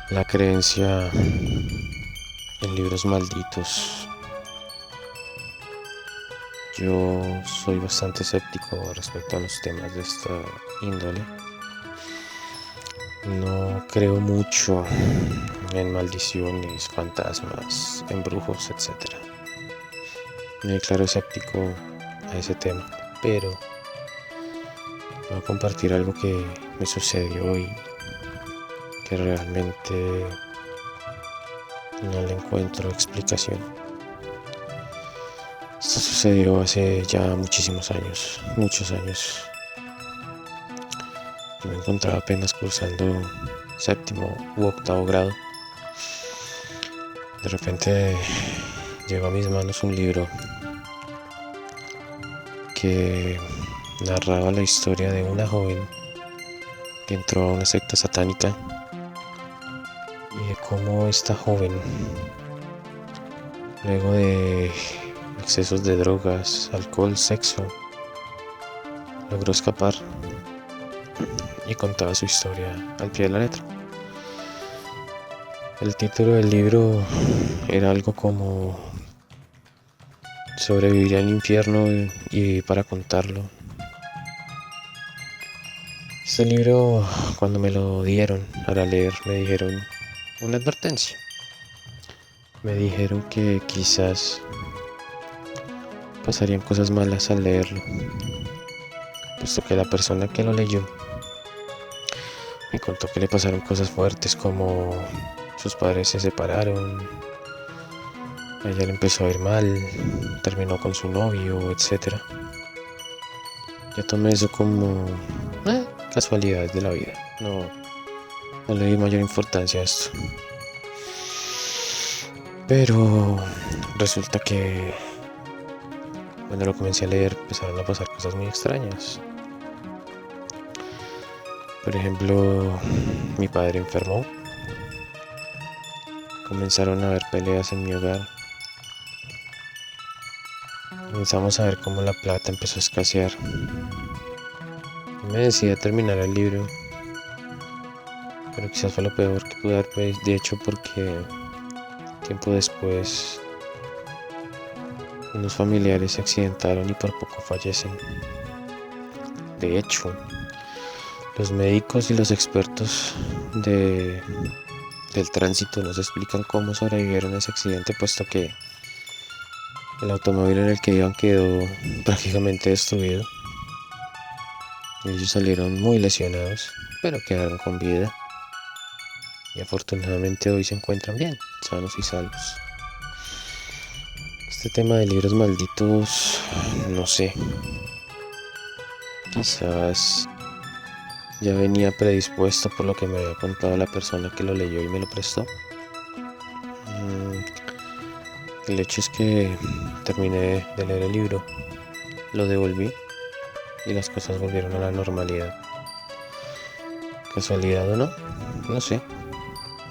La creencia en libros malditos. Yo soy bastante escéptico respecto a los temas de esta índole. No creo mucho en maldiciones, fantasmas, embrujos, etc. Me declaro escéptico a ese tema, pero voy a compartir algo que me sucedió y que realmente no le encuentro explicación. Esto sucedió hace ya muchísimos años, muchos años. Yo me encontraba apenas cursando séptimo u octavo grado. De repente llegó a mis manos un libro que narraba la historia de una joven que entró a una secta satánica y de cómo esta joven, luego de excesos de drogas, alcohol, sexo, logró escapar y contaba su historia al pie de la letra. El título del libro era algo como Sobrevivir al infierno y para contarlo. Este libro, cuando me lo dieron para leer, me dijeron una advertencia. Me dijeron que quizás pasarían cosas malas al leerlo, puesto que la persona que lo leyó me contó que le pasaron cosas fuertes como sus padres se separaron, a ella le empezó a ir mal, terminó con su novio, etc. Yo tomé eso como casualidades de la vida, no le di mayor importancia a esto. Pero resulta que cuando lo comencé a leer empezaron a pasar cosas muy extrañas. Por ejemplo, mi padre enfermó. Comenzaron a haber peleas en mi hogar. Comenzamos a ver cómo la plata empezó a escasear. Me decidí a terminar el libro, pero quizás fue lo peor que pude haber hecho porque tiempo después unos familiares se accidentaron y por poco fallecen. De hecho, los médicos y los expertos del tránsito nos explican cómo sobrevivieron a ese accidente, puesto que el automóvil en el que iban quedó prácticamente destruido. Ellos salieron muy lesionados, pero quedaron con vida. Y afortunadamente hoy se encuentran bien, sanos y salvos. Este tema de libros malditos, no sé. Quizás ya venía predispuesto por lo que me había contado la persona que lo leyó y me lo prestó. El hecho es que terminé de leer el libro, lo devolví y las cosas volvieron a la normalidad. ¿Casualidad o no? No sé.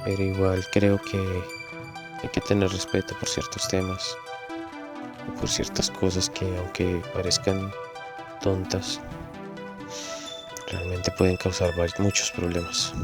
Pero igual creo que hay que tener respeto por ciertos temas o por ciertas cosas que, aunque parezcan tontas, realmente pueden causar muchos problemas.